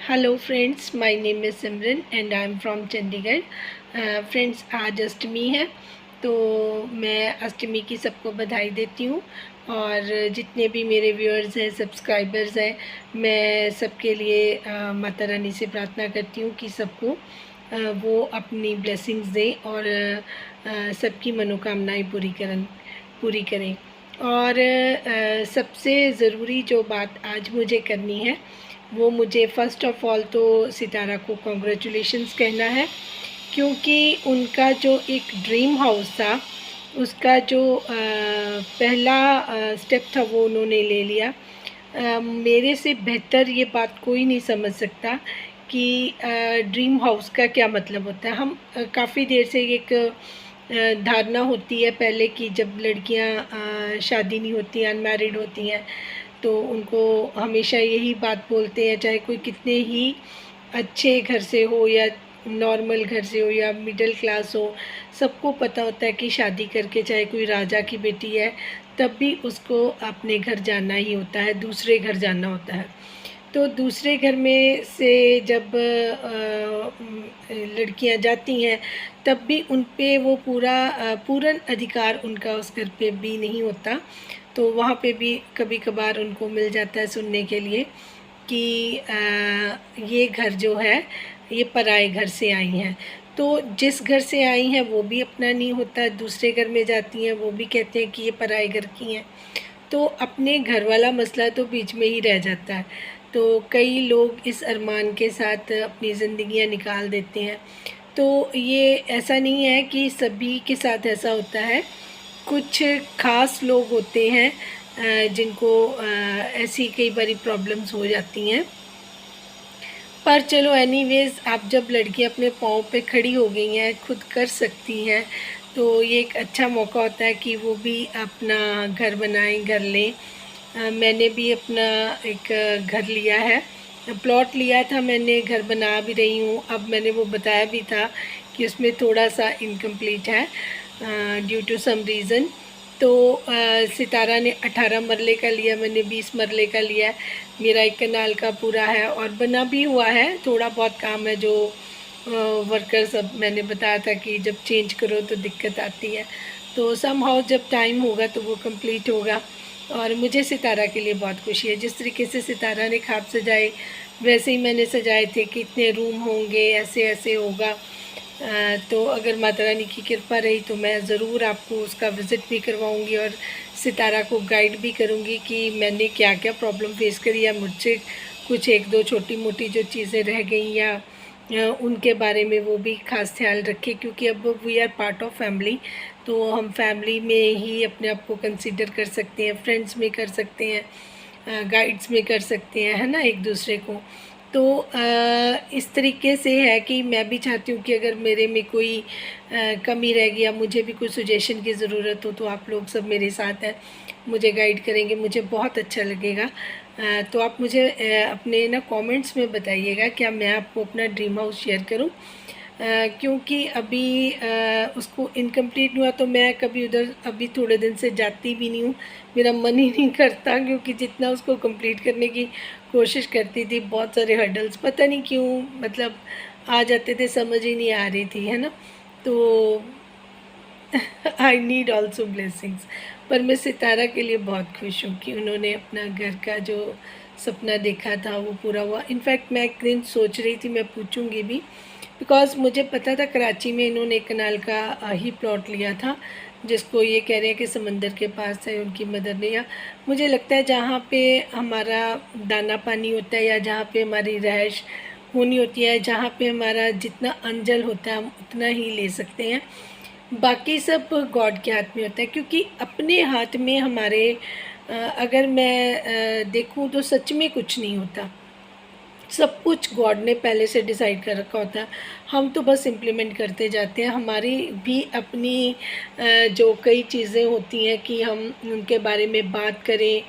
Hello friends, my name is Simran and I am from Chandigarh. Friends, आज अष्टमी है तो मैं अष्टमी की सबको बधाई देती हूँ। और जितने भी मेरे व्यूअर्स हैं, सब्सक्राइबर्स हैं, मैं सबके लिए माता रानी से प्रार्थना करती हूँ कि सबको वो अपनी ब्लेसिंग्स दें और सबकी मनोकामनाएं पूरी करें। और सबसे ज़रूरी जो बात आज मुझे करनी है वो मुझे फ़र्स्ट ऑफ़ ऑल तो सितारा को कॉन्ग्रेचुलेशंस कहना है, क्योंकि उनका जो एक ड्रीम हाउस था उसका जो पहला स्टेप था वो उन्होंने ले लिया। मेरे से बेहतर ये बात कोई नहीं समझ सकता कि ड्रीम हाउस का क्या मतलब होता है। हम काफ़ी देर से एक धारणा होती है पहले कि जब लड़कियां शादी नहीं होती, अनमैरिड होती हैं, तो उनको हमेशा यही बात बोलते हैं, चाहे कोई कितने ही अच्छे घर से हो या नॉर्मल घर से हो या मिडिल क्लास हो, सबको पता होता है कि शादी करके चाहे कोई राजा की बेटी है तब भी उसको अपने घर जाना ही होता है, दूसरे घर जाना होता है। तो दूसरे घर में से जब लड़कियां जाती हैं तब भी उन पे वो पूर्ण अधिकार उनका उस घर पे भी नहीं होता। तो वहाँ पे भी कभी कभार उनको मिल जाता है सुनने के लिए कि ये घर जो है ये पराए घर से आई हैं। तो जिस घर से आई हैं वो भी अपना नहीं होता, दूसरे घर में जाती हैं वो भी कहते हैं कि ये पराए घर की हैं। तो अपने घर वाला मसला तो बीच में ही रह जाता है। तो कई लोग इस अरमान के साथ अपनी ज़िंदगियां निकाल देते हैं। तो ये ऐसा नहीं है कि सभी के साथ ऐसा होता है, कुछ ख़ास लोग होते हैं जिनको ऐसी कई बारी प्रॉब्लम्स हो जाती हैं। पर चलो एनीवेज़, आप जब लड़कियां अपने पाँव पे खड़ी हो गई हैं, खुद कर सकती हैं, तो ये एक अच्छा मौका होता है कि वो भी अपना घर बनाएं, घर लें। मैंने भी अपना एक घर लिया है, प्लॉट लिया था मैंने, घर बना भी रही हूँ। अब मैंने वो बताया भी था कि उसमें थोड़ा सा इनकम्प्लीट है ड्यू टू सम रीज़न। तो सितारा ने 18 मरले का लिया, मैंने 20 मरले का लिया है। मेरा एक कनाल का पूरा है और बना भी हुआ है। थोड़ा बहुत काम है जो वर्कर्स, अब मैंने बताया था कि जब चेंज करो तो दिक्कत आती है, तो समहाउ जब टाइम होगा तो वो कंप्लीट होगा। और मुझे सितारा के लिए बहुत खुशी है। जिस तरीके से सितारा ने ख्वाब सजाए वैसे ही मैंने सजाए थे कि इतने रूम होंगे, ऐसे ऐसे होगा। तो अगर माता रानी की कृपा रही तो मैं ज़रूर आपको उसका विज़िट भी करवाऊंगी और सितारा को गाइड भी करूंगी कि मैंने क्या क्या प्रॉब्लम फेस करी, या मुझसे कुछ एक दो छोटी मोटी जो चीज़ें रह गई या उनके बारे में वो भी ख़ास ख्याल रखें। क्योंकि अब we are part of family, तो हम फैमिली में ही अपने आप को कंसिडर कर सकते हैं, फ्रेंड्स में कर सकते हैं, गाइड्स में कर सकते हैं, है ना, एक दूसरे को। तो इस तरीके से है कि मैं भी चाहती हूँ कि अगर मेरे में कोई कमी रह गई या मुझे भी कोई सजेशन की ज़रूरत हो तो आप लोग सब मेरे साथ हैं, मुझे गाइड करेंगे, मुझे बहुत अच्छा लगेगा। तो आप मुझे अपने ना कमेंट्स में बताइएगा क्या मैं आपको अपना ड्रीम हाउस शेयर करूँ, क्योंकि अभी उसको इनकम्प्लीट हुआ तो मैं कभी उधर अभी थोड़े दिन से जाती भी नहीं हूँ। मेरा मन ही नहीं करता, क्योंकि जितना उसको कंप्लीट करने की कोशिश करती थी बहुत सारे हर्डल्स पता नहीं क्यों मतलब आ जाते थे, समझ ही नहीं आ रही थी, है ना। तो आई नीड ऑल्सो ब्लेसिंग्स। पर मैं सितारा के लिए बहुत खुश हूँ कि उन्होंने अपना घर का जो सपना देखा था वो पूरा हुआ। इनफैक्ट मैं एक दिन सोच रही थी, मैं पूछूंगी भी, बिकॉज़ मुझे पता था कराची में इन्होंने एक कनाल का ही प्लॉट लिया था, जिसको ये कह रहे हैं कि समंदर के पास है उनकी मदर ने। या मुझे लगता है जहाँ पे हमारा दाना पानी होता है या जहाँ पे हमारी रहाइश होनी होती है, जहाँ पे हमारा जितना अंजल होता है हम उतना ही ले सकते हैं, बाकी सब गॉड के हाथ में होता है। क्योंकि अपने हाथ में हमारे अगर मैं देखूं तो सच में कुछ नहीं होता, सब कुछ गॉड ने पहले से डिसाइड कर रखा होता है, हम तो बस इम्प्लीमेंट करते जाते हैं। हमारी भी अपनी जो कई चीज़ें होती हैं कि हम उनके बारे में बात करें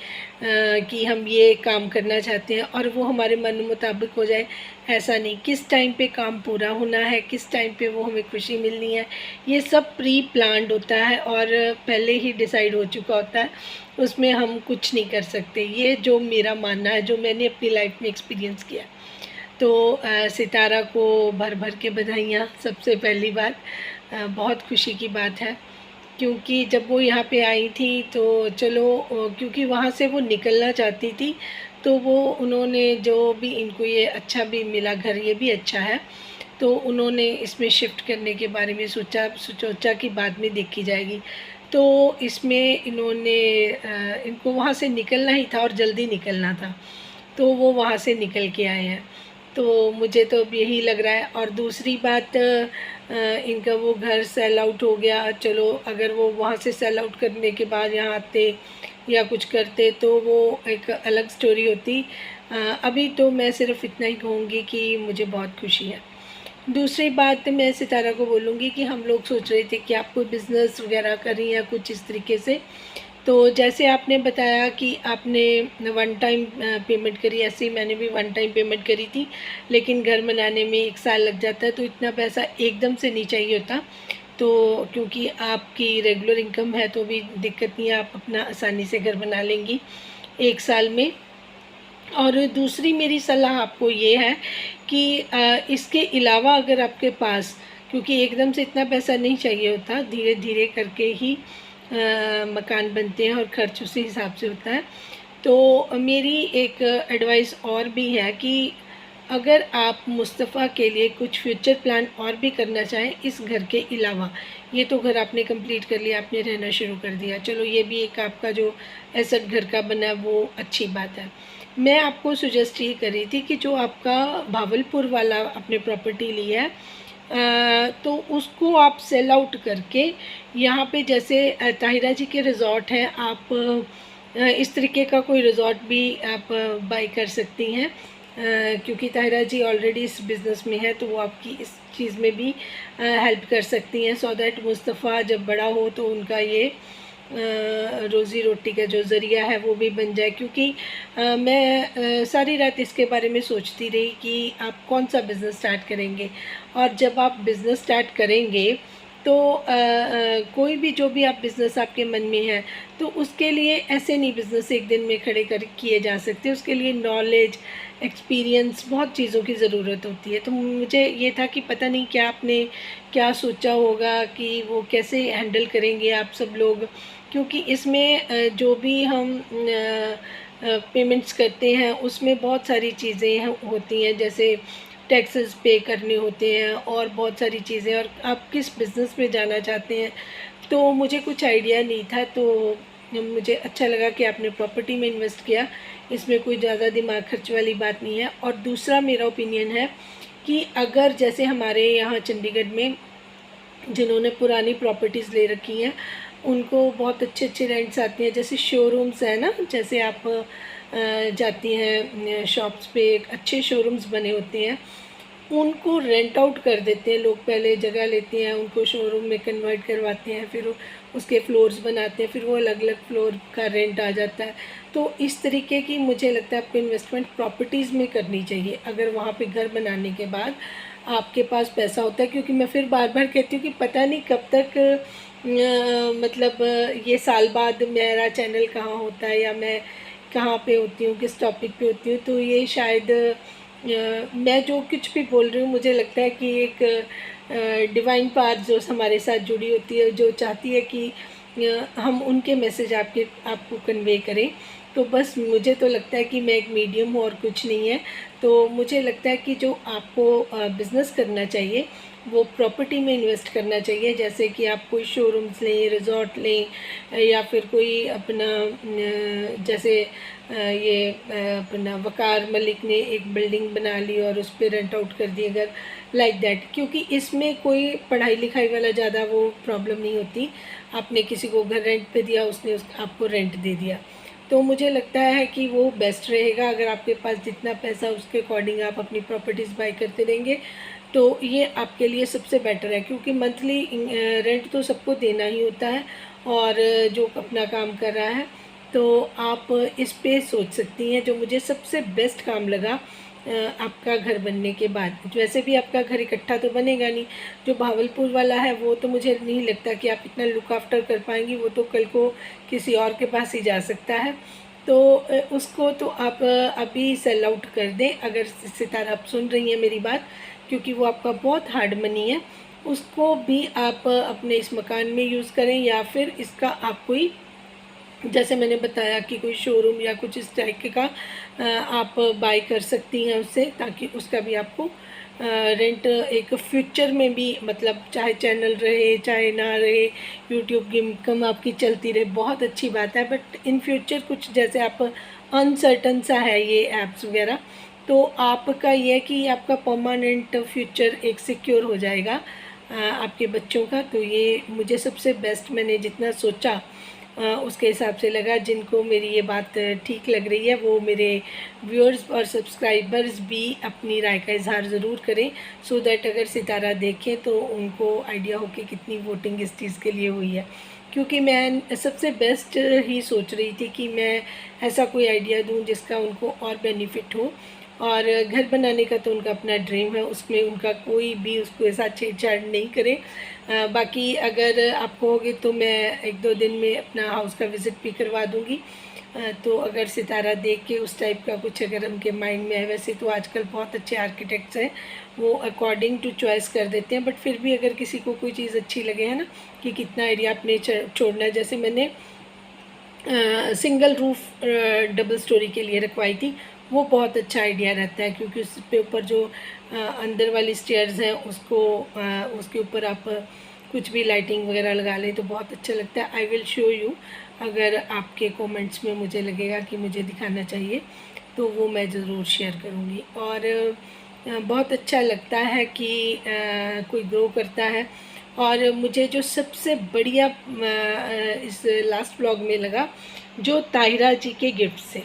कि हम ये काम करना चाहते हैं और वो हमारे मन मुताबिक हो जाए, ऐसा नहीं। किस टाइम पे काम पूरा होना है, किस टाइम पे वो हमें खुशी मिलनी है, ये सब प्री प्लान्ड होता है और पहले ही डिसाइड हो चुका होता है, उसमें हम कुछ नहीं कर सकते। ये जो मेरा मानना है, जो मैंने अपनी लाइफ में एक्सपीरियंस किया। तो सितारा को भर भर के बधाइयाँ। सबसे पहली बात बहुत खुशी की बात है, क्योंकि जब वो यहाँ पे आई थी तो चलो क्योंकि वहाँ से वो निकलना चाहती थी, तो वो उन्होंने जो भी इनको ये अच्छा भी मिला घर, ये भी अच्छा है, तो उन्होंने इसमें शिफ्ट करने के बारे में सोचा कि बाद में देखी जाएगी। तो इसमें इन्होंने इनको वहाँ से निकलना ही था और जल्दी निकलना था, तो वो वहाँ से निकल के आए हैं। तो मुझे तो अब यही लग रहा है। और दूसरी बात, इनका वो घर सेल आउट हो गया। चलो अगर वो वहाँ से सेल आउट करने के बाद यहाँ आते या कुछ करते तो वो एक अलग स्टोरी होती। अभी तो मैं सिर्फ इतना ही कहूँगी कि मुझे बहुत खुशी है। दूसरी बात मैं सितारा को बोलूँगी कि हम लोग सोच रहे थे कि आप कोई बिज़नेस वगैरह करें या कुछ इस तरीके से, तो जैसे आपने बताया कि आपने वन टाइम पेमेंट करी, ऐसे ही मैंने भी वन टाइम पेमेंट करी थी, लेकिन घर बनाने में 1 साल लग जाता है, तो इतना पैसा एकदम से नहीं चाहिए होता। तो क्योंकि आपकी रेगुलर इनकम है तो भी दिक्कत नहीं है, आप अपना आसानी से घर बना लेंगी 1 साल में। और दूसरी मेरी सलाह आपको ये है कि इसके अलावा अगर आपके पास, क्योंकि एकदम से इतना पैसा नहीं चाहिए होता, धीरे धीरे करके ही मकान बनते हैं और खर्च उसी हिसाब से होता है। तो मेरी एक एडवाइस और भी है कि अगर आप मुस्तफ़ा के लिए कुछ फ्यूचर प्लान और भी करना चाहें इस घर के अलावा, ये तो घर आपने कंप्लीट कर लिया, आपने रहना शुरू कर दिया, चलो ये भी एक आपका जो एसेट घर का बना है वो अच्छी बात है। मैं आपको सुजेस्ट ये कर रही थी कि जो आपका भावलपुर वाला आपने प्रॉपर्टी लिया है, तो उसको आप सेल आउट करके यहाँ पे जैसे ताहिरा जी के रिज़ॉर्ट हैं, आप इस तरीके का कोई रिज़ॉर्ट भी आप बाई कर सकती हैं, क्योंकि ताहिरा जी ऑलरेडी इस बिज़नेस में है, तो वो आपकी इस चीज़ में भी हेल्प कर सकती हैं, सो दैट मुस्तफ़ा जब बड़ा हो तो उनका ये रोज़ी रोटी का जो ज़रिया है वो भी बन जाए। क्योंकि मैं सारी रात इसके बारे में सोचती रही कि आप कौन सा बिज़नेस स्टार्ट करेंगे, और जब आप बिज़नेस स्टार्ट करेंगे तो कोई भी जो भी आप बिज़नेस आपके मन में है, तो उसके लिए ऐसे नहीं बिज़नेस एक दिन में खड़े कर किए जा सकते, उसके लिए नॉलेज, एक्सपीरियंस, बहुत चीज़ों की ज़रूरत होती है। तो मुझे ये था कि पता नहीं क्या आपने क्या सोचा होगा कि वो कैसे हैंडल करेंगे आप सब लोग, क्योंकि इसमें जो भी हम पेमेंट्स करते हैं उसमें बहुत सारी चीज़ें होती हैं, जैसे टैक्सेस पे करने होते हैं और बहुत सारी चीज़ें, और आप किस बिज़नेस में जाना चाहते हैं, तो मुझे कुछ आइडिया नहीं था। तो मुझे अच्छा लगा कि आपने प्रॉपर्टी में इन्वेस्ट किया, इसमें कोई ज़्यादा दिमाग खर्च वाली बात नहीं है। और दूसरा मेरा ओपिनियन है कि अगर जैसे हमारे यहाँ चंडीगढ़ में जिन्होंने पुरानी प्रॉपर्टीज़ ले रखी हैं उनको बहुत अच्छे अच्छे रेंट्स आते हैं, जैसे शोरूम्स हैं ना, जैसे आप जाती हैं शॉप्स पे, अच्छे शोरूम्स बने होते हैं, उनको रेंट आउट कर देते हैं लोग। पहले जगह लेते हैं, उनको शोरूम में कन्वर्ट करवाते हैं, फिर उसके फ्लोर्स बनाते हैं, फिर वो अलग अलग फ्लोर का रेंट आ जाता है। तो इस तरीके की मुझे लगता है आपको इन्वेस्टमेंट प्रॉपर्टीज़ में करनी चाहिए, अगर वहाँ पे घर बनाने के बाद आपके पास पैसा होता है। क्योंकि मैं फिर बार बार कहती हूँ कि पता नहीं कब तक मतलब ये साल बाद मेरा चैनल कहाँ होता है या मैं कहाँ पे होती हूँ, किस टॉपिक पे होती हूँ, तो ये शायद मैं जो कुछ भी बोल रही हूँ मुझे लगता है कि एक डिवाइन पावर जो हमारे साथ जुड़ी होती है, जो चाहती है कि हम उनके मैसेज आपको कन्वे करें। तो बस मुझे तो लगता है कि मैं एक मीडियम हूँ और कुछ नहीं है। तो मुझे लगता है कि जो आपको बिज़नेस करना चाहिए वो प्रॉपर्टी में इन्वेस्ट करना चाहिए, जैसे कि आप कोई शोरूम्स लें, रिज़ॉर्ट लें, या फिर कोई अपना जैसे ये अपना वकार मलिक ने एक बिल्डिंग बना ली और उस पर रेंट आउट कर दिए अगर, लाइक दैट। क्योंकि इसमें कोई पढ़ाई लिखाई वाला ज़्यादा वो प्रॉब्लम नहीं होती, आपने किसी को घर रेंट पे दिया, उसने आपको रेंट दे दिया। तो मुझे लगता है कि वो बेस्ट रहेगा। अगर आपके पास जितना पैसा उसके अकॉर्डिंग आप अपनी प्रॉपर्टीज़ बाई करते रहेंगे तो ये आपके लिए सबसे बेटर है, क्योंकि मंथली रेंट तो सबको देना ही होता है, और जो अपना काम कर रहा है तो आप इस पे सोच सकती हैं। जो मुझे सबसे बेस्ट काम लगा आपका घर बनने के बाद, वैसे भी आपका घर इकट्ठा तो बनेगा नहीं, जो भावलपुर वाला है वो तो मुझे नहीं लगता कि आप इतना लुक आफ्टर कर पाएंगी, वो तो कल को किसी और के पास ही जा सकता है। तो उसको तो आप अभी सेल आउट कर दें, अगर सितारा आप सुन रही हैं मेरी बात, क्योंकि वो आपका बहुत हार्ड मनी है। उसको भी आप अपने इस मकान में यूज़ करें, या फिर इसका आप कोई, जैसे मैंने बताया कि कोई शोरूम या कुछ इस टाइप का आप बाय कर सकती हैं उससे, ताकि उसका भी आपको रेंट एक फ्यूचर में भी, मतलब चाहे चैनल रहे चाहे ना रहे, यूट्यूब की इनकम आपकी चलती रहे, बहुत अच्छी बात है। बट इन फ्यूचर कुछ जैसे आप अनसर्टन सा है ये ऐप्स वगैरह, तो आपका ये है कि आपका परमानेंट फ्यूचर एक सिक्योर हो जाएगा आपके बच्चों का। तो ये मुझे सबसे बेस्ट, मैंने जितना सोचा उसके हिसाब से लगा। जिनको मेरी ये बात ठीक लग रही है वो मेरे व्यूअर्स और सब्सक्राइबर्स भी अपनी राय का इजहार ज़रूर करें, सो दैट अगर सितारा देखें तो उनको आइडिया हो कि कितनी वोटिंग इस चीज़ के लिए हुई है। क्योंकि मैं सबसे बेस्ट ही सोच रही थी कि मैं ऐसा कोई आइडिया दूं जिसका उनको और बेनिफिट हो। और घर बनाने का तो उनका अपना ड्रीम है, उसमें उनका कोई भी उसको ऐसा छेड़छाड़ नहीं करे। बाकी अगर आप कहोगे तो मैं 1-2 दिन में अपना हाउस का विज़िट भी करवा दूँगी। तो अगर सितारा देख के उस टाइप का कुछ अगर उनके माइंड में है, वैसे तो आजकल बहुत अच्छे आर्किटेक्ट्स हैं, वो अकॉर्डिंग टू चॉइस कर देते हैं। बट फिर भी अगर किसी को कोई चीज़ अच्छी लगे, है ना, कि कितना एरिया आपने छोड़ना है, जैसे मैंने सिंगल रूफ डबल स्टोरी के लिए रखवाई थी, वो बहुत अच्छा आइडिया रहता है, क्योंकि उस पे ऊपर जो अंदर वाली स्टेयर्स हैं उसको उसके ऊपर आप कुछ भी लाइटिंग वगैरह लगा लें तो बहुत अच्छा लगता है। आई विल शो यू, अगर आपके कमेंट्स में मुझे लगेगा कि मुझे दिखाना चाहिए तो वो मैं ज़रूर शेयर करूँगी। और बहुत अच्छा लगता है कि कोई ग्रो करता है। और मुझे जो सबसे बढ़िया इस लास्ट व्लॉग में लगा, जो ताहिरा जी के गिफ्ट से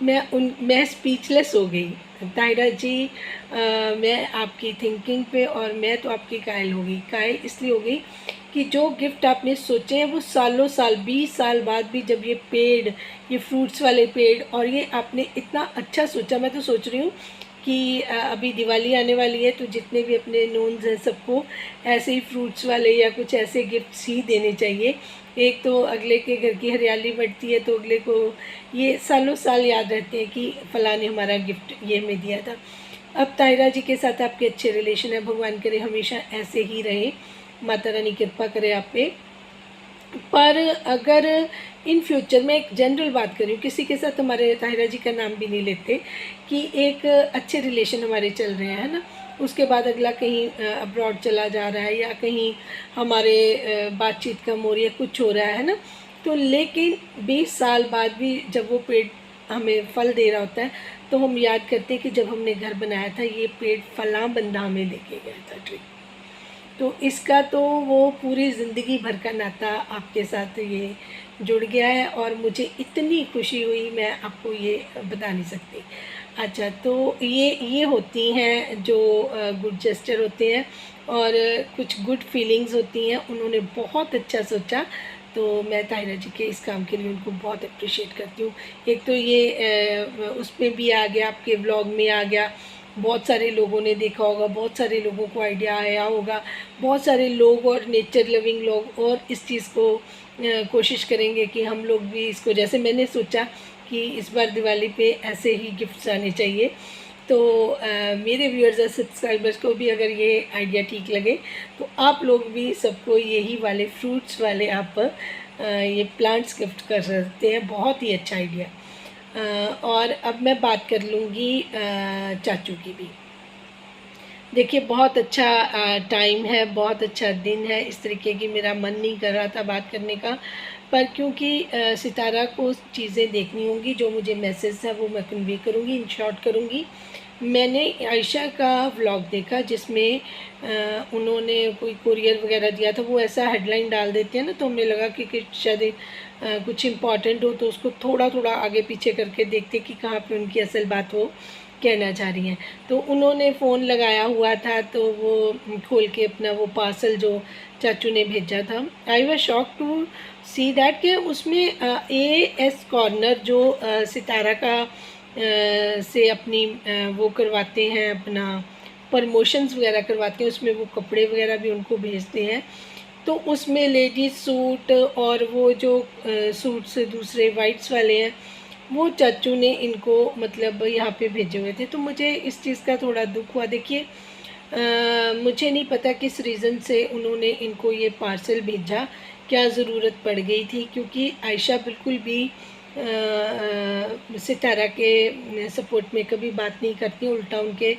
मैं स्पीचलेस हो गई। ताहिरा जी, मैं आपकी थिंकिंग पे, और मैं तो आपकी कायल हो गई। कायल इसलिए हो गई कि जो गिफ्ट आपने सोचे हैं वो सालों साल, 20 साल बाद भी, जब ये पेड़, ये फ्रूट्स वाले पेड़, और ये आपने इतना अच्छा सोचा। मैं तो सोच रही हूँ कि अभी दिवाली आने वाली है, तो जितने भी अपने नोन्स हैं सबको ऐसे ही फ्रूट्स वाले या कुछ ऐसे गिफ्ट्स ही देने चाहिए। एक तो अगले के घर की हरियाली बढ़ती है, तो अगले को ये सालों साल याद रहते हैं कि फ़लाँ ने हमारा गिफ्ट ये हमें दिया था। अब ताहिरा जी के साथ आपके अच्छे रिलेशन है, भगवान करे हमेशा ऐसे ही रहे, माता रानी कृपा करे आप पे। पर अगर इन फ्यूचर में एक जनरल बात करूँ, किसी के साथ हमारे ताहिरा जी का नाम भी नहीं लेते, कि एक अच्छे रिलेशन हमारे चल रहे हैं, है ना, उसके बाद अगला कहीं अब्रॉड चला जा रहा है, या कहीं हमारे बातचीत कम हो रही है, कुछ हो रहा है ना, तो लेकिन 20 साल बाद भी जब वो पेड़ हमें फल दे रहा होता है, तो हम याद करते हैं कि जब हमने घर बनाया था ये पेड़ फलां बंदा हमें देके गया था ट्री। तो इसका तो वो पूरी ज़िंदगी भर का नाता आपके साथ ये जुड़ गया है, और मुझे इतनी खुशी हुई, मैं आपको ये बता नहीं सकती। अच्छा, तो ये होती हैं जो गुड जेस्चर होते हैं, और कुछ गुड फीलिंग्स होती हैं। उन्होंने बहुत अच्छा सोचा, तो मैं ताहिरा जी के इस काम के लिए उनको बहुत अप्रिशिएट करती हूँ। एक तो ये उसमें भी आ गया, आपके व्लॉग में आ गया, बहुत सारे लोगों ने देखा होगा, बहुत सारे लोगों को आइडिया आया होगा, बहुत सारे लोग और नेचर लविंग लोग और इस चीज़ को कोशिश करेंगे कि हम लोग भी इसको, जैसे मैंने सोचा कि इस बार दिवाली पे ऐसे ही गिफ्ट्स आने चाहिए। तो मेरे व्यूअर्स और सब्सक्राइबर्स को भी अगर ये आइडिया ठीक लगे, तो आप लोग भी सबको यही वाले फ्रूट्स वाले आप ये प्लांट्स गिफ्ट कर सकते हैं। बहुत ही अच्छा आइडिया। और अब मैं बात कर लूँगी चाचू की भी। देखिए, बहुत अच्छा टाइम है, बहुत अच्छा दिन है। इस तरीके की मेरा मन नहीं कर रहा था बात करने का, पर क्योंकि सितारा को चीज़ें देखनी होंगी, जो मुझे मैसेज है वो मैं कन्वे करूँगी, इन शॉर्ट करूँगी। मैंने आयशा का व्लॉग देखा, जिसमें उन्होंने कोई कुरियर वगैरह दिया था, वो ऐसा हेडलाइन डाल देते हैं ना, तो हमें लगा कि शायद कुछ इम्पॉर्टेंट हो, तो उसको थोड़ा थोड़ा आगे पीछे करके देखते कि कहाँ पे उनकी असल बात वो कहना चाह रही हैं। तो उन्होंने फ़ोन लगाया हुआ था, तो वो खोल के अपना वो पार्सल जो चाचू ने भेजा था, I was shock to see that कि उसमें एएस कॉर्नर जो सितारा का से अपनी वो करवाते हैं, अपना प्रमोशंस वगैरह करवाते हैं, उसमें वो कपड़े वगैरह भी उनको भेजते हैं। तो उसमें लेडीज़ सूट और वो जो सूट से दूसरे वाइट्स वाले हैं, वो चाचू ने इनको मतलब यहाँ पे भेजे हुए थे। तो मुझे इस चीज़ का थोड़ा दुख हुआ। देखिए मुझे नहीं पता किस रीज़न से उन्होंने इनको ये पार्सल भेजा, क्या ज़रूरत पड़ गई थी, क्योंकि आयशा बिल्कुल भी सितारा के सपोर्ट में कभी बात नहीं करती, उल्टा उनके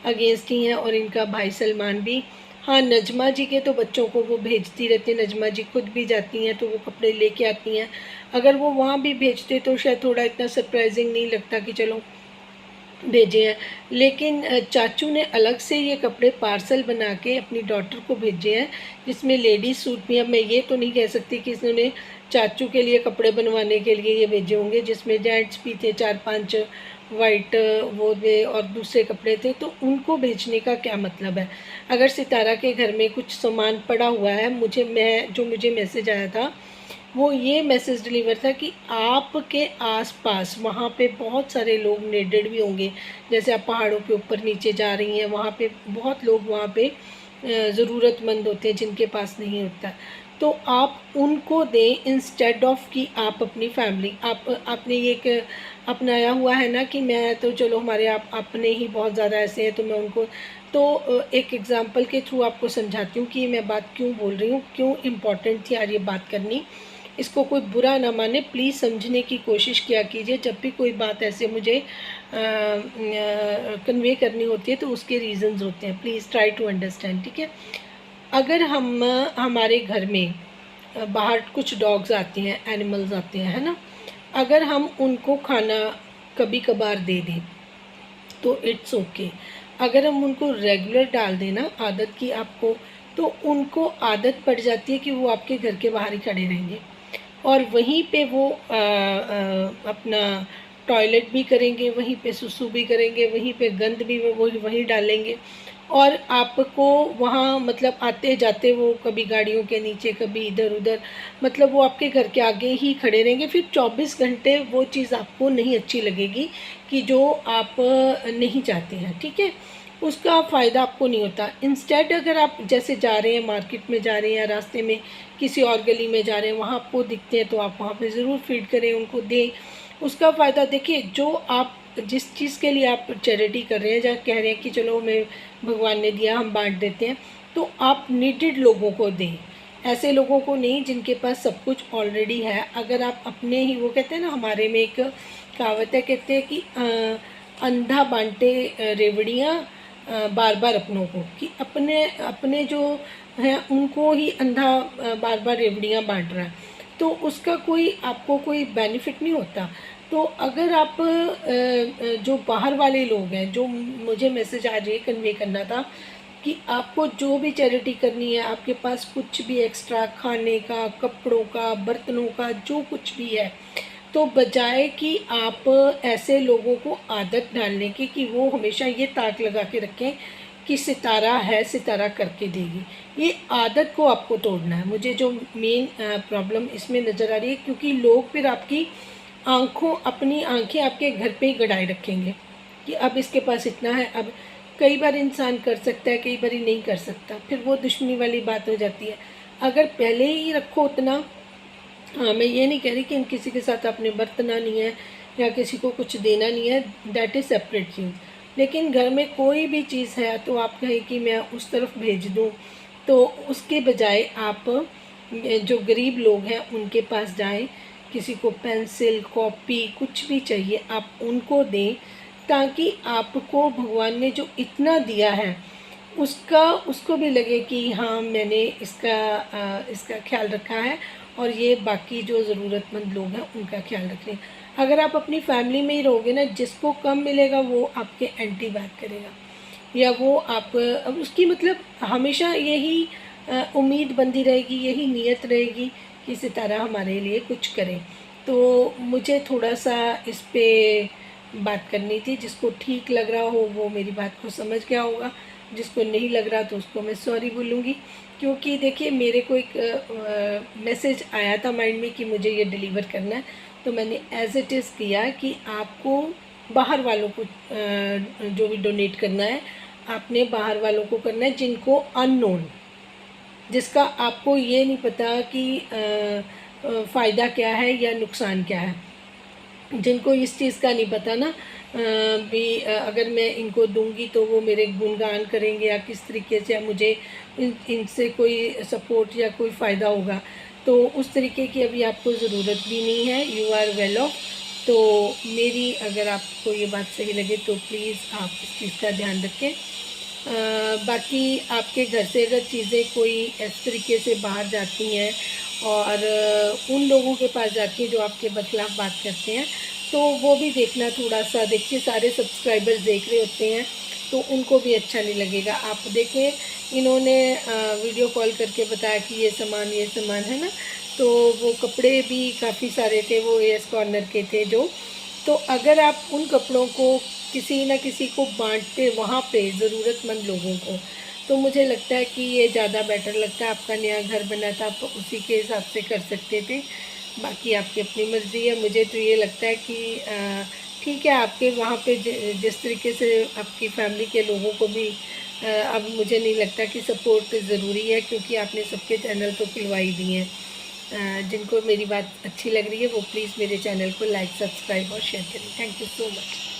अगेंस्ट ही हैं। और इनका भाई सलमान भी, हाँ नजमा जी के तो बच्चों को वो भेजती रहती है, नजमा जी खुद भी जाती हैं तो वो कपड़े लेके आती हैं। अगर वो वहाँ भी भेजते तो शायद थोड़ा इतना सरप्राइजिंग नहीं लगता कि चलो भेजे हैं। लेकिन चाचू ने अलग से ये कपड़े पार्सल बना के अपनी डॉटर को भेजे हैं, जिसमें लेडीज़ सूट भी। अब मैं ये तो नहीं कह सकती कि इन्होंने चाचू के लिए कपड़े बनवाने के लिए ये भेजे होंगे, जिसमें जेंट्स भी थे 4-5 वाइट वो थे और दूसरे कपड़े थे। तो उनको भेजने का क्या मतलब है? अगर सितारा के घर में कुछ सामान पड़ा हुआ है, मुझे मैसेज आया था वो ये मैसेज डिलीवर था कि आपके आसपास वहाँ पे बहुत सारे लोग नीडेड भी होंगे। जैसे आप पहाड़ों के ऊपर नीचे जा रही हैं, वहाँ पे बहुत लोग वहाँ पे ज़रूरतमंद होते हैं जिनके पास नहीं होता। तो आप उनको दें इंस्टेड ऑफ कि आप अपनी फैमिली, आपने ये एक अपनाया हुआ है ना कि मैं तो चलो हमारे आप अपने ही बहुत ज़्यादा ऐसे हैं तो मैं उनको। तो एक एग्ज़ाम्पल के थ्रू आपको समझाती हूँ कि मैं बात क्यों बोल रही हूँ, क्यों इम्पॉर्टेंट थी आज ये बात करनी। इसको कोई बुरा ना माने, प्लीज़ समझने की कोशिश किया कीजिए। जब भी कोई बात ऐसे मुझे कन्वे करनी होती है तो उसके रीज़न्स होते हैं, प्लीज़ ट्राई टू अंडरस्टैंड, ठीक है। अगर हम हमारे घर में बाहर कुछ डॉग्स आते हैं, एनिमल्स आते हैं, है ना, अगर हम उनको खाना कभी कभार दे दें तो इट्स ओके। अगर हम उनको रेगुलर डाल दें ना आदत की आपको, तो उनको आदत पड़ जाती है कि वो आपके घर के बाहर ही खड़े रहेंगे और वहीं पे वो अपना टॉयलेट भी करेंगे, वहीं पे सुसु भी करेंगे, वहीं पे गंद भी वो वहीं डालेंगे। और आपको वहाँ मतलब आते जाते वो कभी गाड़ियों के नीचे, कभी इधर उधर, मतलब वो आपके घर के आगे ही खड़े रहेंगे। फिर 24 घंटे वो चीज़ आपको नहीं अच्छी लगेगी कि जो आप नहीं चाहते हैं, ठीक है। उसका फ़ायदा आपको नहीं होता। इंस्टेड अगर आप जैसे जा रहे हैं, मार्केट में जा रहे हैं या रास्ते में किसी और गली में जा रहे हैं, वहाँ आपको दिखते हैं तो आप वहाँ पे ज़रूर फीड करें, उनको दें। उसका फ़ायदा देखिए, जो आप जिस चीज़ के लिए आप चैरिटी कर रहे हैं या कह रहे हैं कि चलो हमें भगवान ने दिया हम बांट देते हैं, तो आप नीडेड लोगों को दें, ऐसे लोगों को नहीं जिनके पास सब कुछ ऑलरेडी है। अगर आप अपने ही, वो कहते हैं ना, हमारे में एक कहावत है, कहते हैं कि अंधा बांटे रेवड़ियाँ बार बार अपनों को, कि अपने अपने जो हैं उनको ही अंधा बार बार रेवड़ियाँ बांट रहा है, तो उसका कोई आपको कोई बेनिफिट नहीं होता। तो अगर आप जो बाहर वाले लोग हैं, जो मुझे मैसेज आज ये कन्वे करना था कि आपको जो भी चैरिटी करनी है, आपके पास कुछ भी एक्स्ट्रा खाने का, कपड़ों का, बर्तनों का, जो कुछ भी है, तो बजाय कि आप ऐसे लोगों को आदत डालने की कि वो हमेशा ये ताक लगा के रखें कि सितारा है, सितारा करके देगी, ये आदत को आपको तोड़ना है। मुझे जो मेन प्रॉब्लम इसमें नज़र आ रही है, क्योंकि लोग फिर आपकी अपनी आंखें आपके घर पे ही गड़ाए रखेंगे कि अब इसके पास इतना है। अब कई बार इंसान कर सकता है, कई बार ही नहीं कर सकता, फिर वो दुश्मनी वाली बात हो जाती है। अगर पहले ही रखो उतना, हाँ मैं ये नहीं कह रही कि किसी के साथ आपने बरतना नहीं है या किसी को कुछ देना नहीं है, दैट इज़ सेपरेट चीज़। लेकिन घर में कोई भी चीज़ है तो आप कहें कि मैं उस तरफ भेज दूँ, तो उसके बजाय आप जो गरीब लोग हैं उनके पास जाएं, किसी को पेंसिल, कॉपी, कुछ भी चाहिए आप उनको दें, ताकि आपको भगवान ने जो इतना दिया है उसको भी लगे कि हाँ मैंने इसका ख्याल रखा है और ये बाकी जो ज़रूरतमंद लोग हैं उनका ख्याल रख रहे हैं। अगर आप अपनी फैमिली में ही रहोगे ना, जिसको कम मिलेगा वो आपके एंटी बात करेगा, या वो आप अब उसकी मतलब हमेशा यही उम्मीद बंधी रहेगी, यही नीयत रहेगी कि सितारा हमारे लिए कुछ करे। तो मुझे थोड़ा सा इस पे बात करनी थी। जिसको ठीक लग रहा हो वो मेरी बात को समझ गया होगा, जिसको नहीं लग रहा तो उसको मैं सॉरी बोलूँगी। क्योंकि देखिए मेरे को एक मैसेज आया था माइंड में कि मुझे ये डिलीवर करना है, तो मैंने एज इट इज़ किया कि आपको बाहर वालों को जो भी डोनेट करना है, आपने बाहर वालों को करना है जिनको अननोन, जिसका आपको ये नहीं पता कि फ़ायदा क्या है या नुकसान क्या है। जिनको इस चीज़ का नहीं पता ना अगर मैं इनको दूंगी तो वो मेरे गुणगान करेंगे या किस तरीके से मुझे इनसे कोई सपोर्ट या कोई फ़ायदा होगा, तो उस तरीके की अभी आपको ज़रूरत भी नहीं है। You are well off. तो मेरी अगर आपको ये बात सही लगे तो प्लीज़ आप इस चीज़ का ध्यान रखें। बाकी आपके घर से अगर चीज़ें कोई इस तरीके से बाहर जाती हैं और उन लोगों के पास जाती हैं जो आपके बखिलाफ़ बात करते हैं, तो वो भी देखना थोड़ा सा। देखिए सारे सब्सक्राइबर्स देख रहे होते हैं तो उनको भी अच्छा नहीं लगेगा। आप देखें इन्होंने वीडियो कॉल करके बताया कि ये सामान है ना, तो वो कपड़े भी काफ़ी सारे थे, वो एस कॉर्नर के थे जो। तो अगर आप उन कपड़ों को किसी न किसी को बांटते वहाँ पे ज़रूरतमंद लोगों को, तो मुझे लगता है कि ये ज़्यादा बेटर लगता है। आपका नया घर बना था, आप उसी के हिसाब से कर सकते थे। बाकी आपकी अपनी मर्ज़ी है। मुझे तो ये लगता है कि ठीक है, आपके वहाँ पे जिस तरीके से आपकी फैमिली के लोगों को भी अब मुझे नहीं लगता कि सपोर्ट ज़रूरी है, क्योंकि आपने सबके चैनल तो खुलवा ही दिए हैं। जिनको मेरी बात अच्छी लग रही है वो प्लीज़ मेरे चैनल को लाइक, सब्सक्राइब और शेयर करें। Thank you so much.